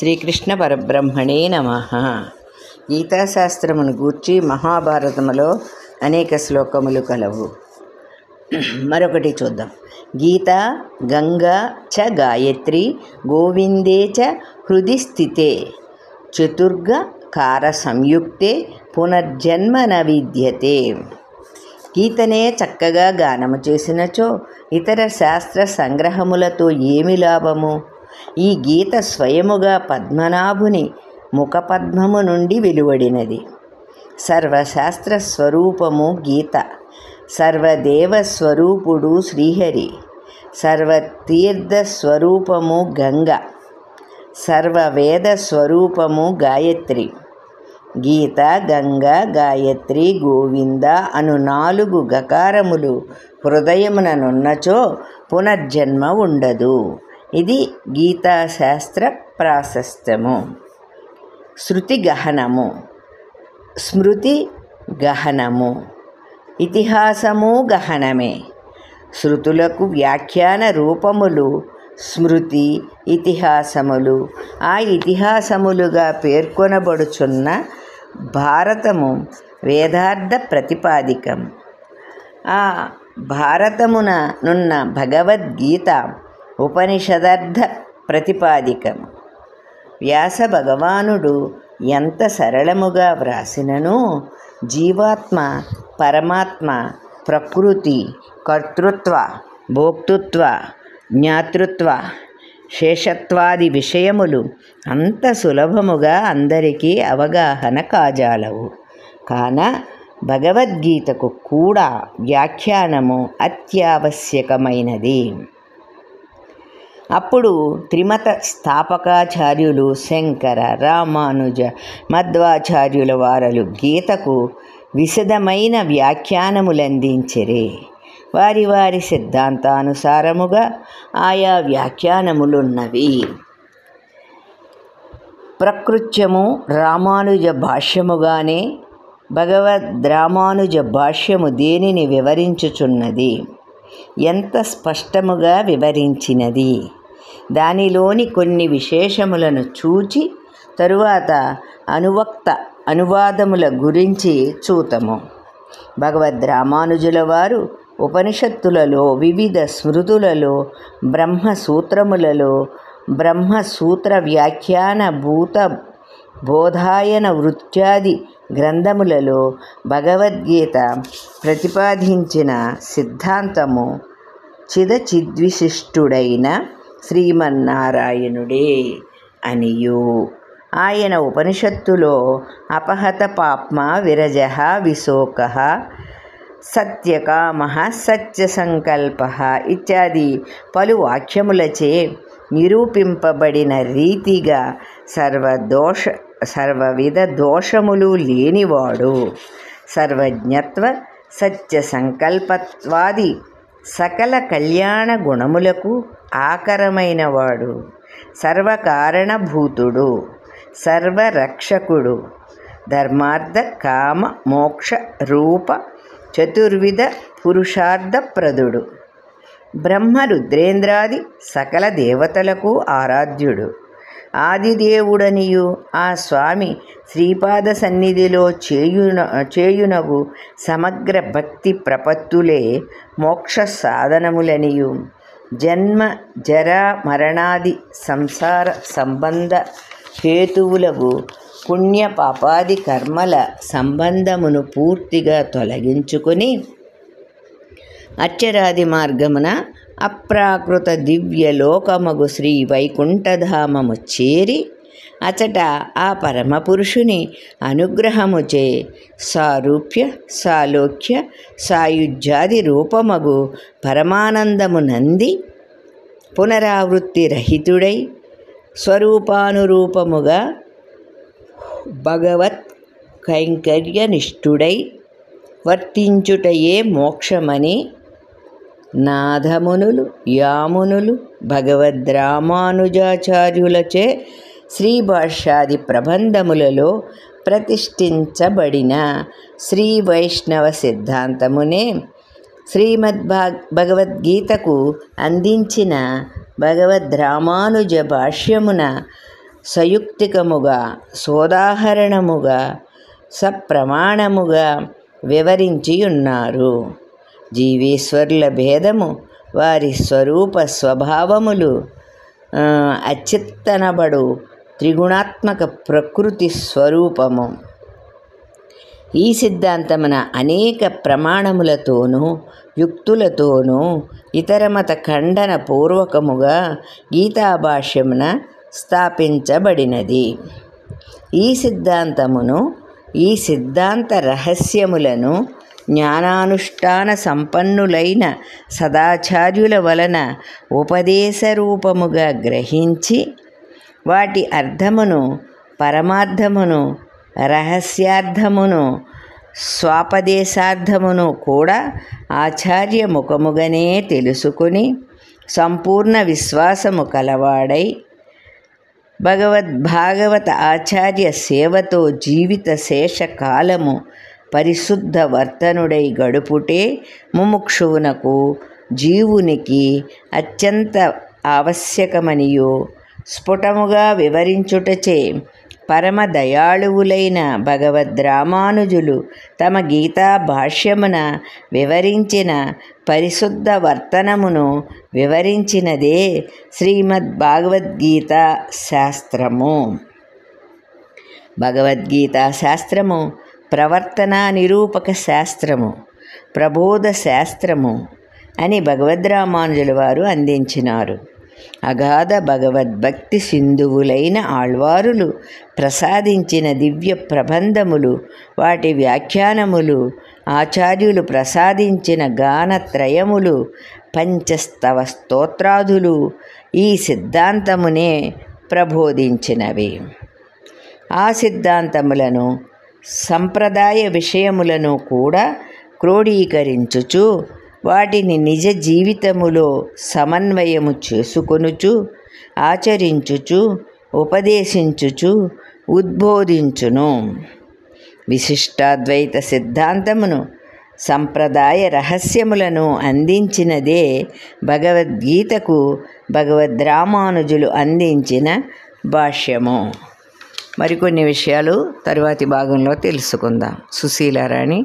శ్రీకృష్ణ పరబ్రహ్మణే నమః. గీతాశాస్త్రమును గూర్చి మహాభారతములో అనేక శ్లోకములు కలవు. మరొకటి చూద్దాం. గీత గంగా చ గాయత్రి గోవిందే చ హృది స్థితే చతుర్గ కార సంయుక్తే పునర్జన్మ న విద్యతే. గీతనే చక్కగా గానము చేసినచో ఇతర శాస్త్ర సంగ్రహములతో ఏమి లాభము? ఈ గీత స్వయముగా పద్మనాభుని ముఖపద్మము నుండి వెలువడినది. సర్వశాస్త్ర స్వరూపము గీత, సర్వదేవ స్వరూపుడు శ్రీహరి, సర్వతీర్థ స్వరూపము గంగ, సర్వవేద స్వరూపము గాయత్రి. గీత, గంగ, గాయత్రి, గోవింద అను 4 గకారములు హృదయముననున్నచో పునర్జన్మ ఉండదు. ఇది గీతాశాస్త్ర ప్రాశస్త్యము. శృతి గహనము, స్మృతి గహనము, ఇతిహాసము గహనమే. శృతులకు వ్యాఖ్యాన రూపములు స్మృతి, ఇతిహాసములు. ఆ ఇతిహాసములుగా పేర్కొనబడుచున్న భారతము వేదార్థ ప్రతిపాదికం. ఆ భారతమున నున్న భగవద్గీత ఉపనిషదర్థ ప్రతిపాదికం. వ్యాస భగవానుడు ఎంత సరళముగా వ్రాసినను జీవాత్మ, పరమాత్మ, ప్రకృతి, కర్తృత్వ, భోక్తృత్వ, జ్ఞాతృత్వ, శేషత్వాది విషయములు అంత సులభముగా అందరికీ అవగాహన కాజాలవు. కాన భగవద్గీతకు కూడా వ్యాఖ్యానము అత్యావశ్యకమైనది. అప్పుడు త్రిమత స్థాపకాచార్యులు శంకర, రామానుజ, మధ్వాచార్యుల వారలు గీతకు విశదమైన వ్యాఖ్యానములందించిరే. వారి వారి సిద్ధాంతానుసారముగా ఆయా వ్యాఖ్యానములున్నవి. ప్రకృత్యము రామానుజ భాష్యముగానే భగవద్రామానుజ భాష్యము దేనిని వివరించుచున్నది, ఎంత స్పష్టముగా వివరించినది. దానిలోని కొన్ని విశేషములను చూచి తరువాత అనువక్త అనువాదముల గురించి చూతము. భగవద్రామానుజుల వారు ఉపనిషత్తులలో, వివిధ స్మృతులలో, బ్రహ్మసూత్రములలో, బ్రహ్మసూత్ర వ్యాఖ్యాన భూత బోధాయన వృత్యాది గ్రంథములలో భగవద్గీత ప్రతిపాదించిన సిద్ధాంతము చిదచిద్విశిష్టుడైన శ్రీమన్నారాయణుడే అనియు, ఆయన ఉపనిషత్తులో అపహత పాప్మ విరజః విశోకః సత్యకామః సత్యసంకల్పః ఇత్యాది పలు వాక్యములచే నిరూపింపబడిన రీతిగా సర్వవిధ దోషములు లేనివాడు, సర్వజ్ఞత్వ సత్య సంకల్పత్వాది సకల కళ్యాణ గుణములకు ఆకరమైనవాడు, సర్వకారణభూతుడు, సర్వరక్షకుడు, ధర్మార్థ కామ మోక్ష రూప చతుర్విధ పురుషార్థప్రదుడు, బ్రహ్మ రుద్రేంద్రాది సకల దేవతలకు ఆరాధ్యుడు, ఆదిదేవుడనియు ఆ స్వామి శ్రీపాద సన్నిధిలో చేయునగు సమగ్ర భక్తి ప్రపత్తులే మోక్ష సాధనములనియు, జన్మ జరా మరణాది సంసార సంబంధ హేతువులకు పుణ్య పాపాది కర్మల సంబంధమును పూర్తిగా తొలగించుకొని అక్షరాది మార్గమున అప్రాకృత దివ్య లోకమగు శ్రీ వైకుంఠధామము చేరి అచట ఆ పరమపురుషుని అనుగ్రహముచే సారూప్య, సాలోక్య, సాయుజ్యాది రూపమగు పరమానందము నంది పునరావృత్తి రహితుడై స్వరూపానురూపముగా భగవత్ కైంకర్యనిష్ఠుడై వర్తించుటయే మోక్షమని నాథమునులు, యామునులు, భగవద్రామానుజాచార్యులచే శ్రీభాష్యాది ప్రబంధములలో ప్రతిష్ఠించబడిన శ్రీ వైష్ణవ సిద్ధాంతమునే భగవద్గీతకు అందించిన భగవద్రామానుజ భాష్యమున సయుక్తికముగా, సోదాహరణముగా, సప్రమాణముగా వివరించి ఉన్నారు. జీవేశ్వరుల భేదము, వారి స్వరూప స్వభావములు, అచిత్తనబడు త్రిగుణాత్మక ప్రకృతి స్వరూపము. ఈ సిద్ధాంతమున అనేక ప్రమాణములతోనూ యుక్తులతోనూ ఇతర మత ఖండన పూర్వకముగా గీతాభాష్యమున స్థాపించబడినది. ఈ సిద్ధాంతమును, ఈ సిద్ధాంత రహస్యములను జ్ఞానానుష్ఠాన సంపన్నులైన సదాచార్యుల వలన ఉపదేశరూపముగా గ్రహించి వాటి అర్థమును, పరమార్థమును, రహస్యార్థమును, స్వాపదేశార్థమును కూడా ఆచార్య ముఖముగానే తెలుసుకుని సంపూర్ణ విశ్వాసము కలవాడై భాగవత ఆచార్య సేవతో జీవిత శేషకాలము పరిశుద్ధ వర్తనుడై గడుపుటే ముముక్షువునకు, జీవునికి అత్యంత ఆవశ్యకమనియు స్ఫుటముగా వివరించుటచే పరమ దయాళువులైన భగవద్రామానుజులు తమ గీతా భాష్యమున వివరించిన పరిశుద్ధ వర్తనమును వివరించినదే శ్రీమద్భాగవద్గీత శాస్త్రము. భగవద్గీతా శాస్త్రము ప్రవర్తనా నిరూపక శాస్త్రము, ప్రబోధ శాస్త్రము అని భగవద్రామానుజుల వారు అందించినారు. అగాధ భగవద్భక్తి సింధువులైన ఆళ్వారులు ప్రసాదించిన దివ్య ప్రబంధములు, వాటి వ్యాఖ్యానములు, ఆచార్యులు ప్రసాదించిన గానత్రయములు, పంచస్తవ స్తోత్రాదులు ఈ సిద్ధాంతమునే ప్రబోధించినవి. ఆ సిద్ధాంతములను, సంప్రదాయ విషయములను కూడా క్రోడీకరించుచు వాటిని నిజ జీవితములో సమన్వయము చేసుకొనుచు, ఆచరించుచు, ఉపదేశించుచు, ఉద్బోధించును. విశిష్టాద్వైత సిద్ధాంతమును, సంప్రదాయ రహస్యములను అందించినదే భగవద్గీతకు భగవద్రామానుజులు అందించిన భాష్యము. మరికొన్ని విషయాలు తరువాతి భాగంలో తెలుసుకుందాం. సుశీలారాణి.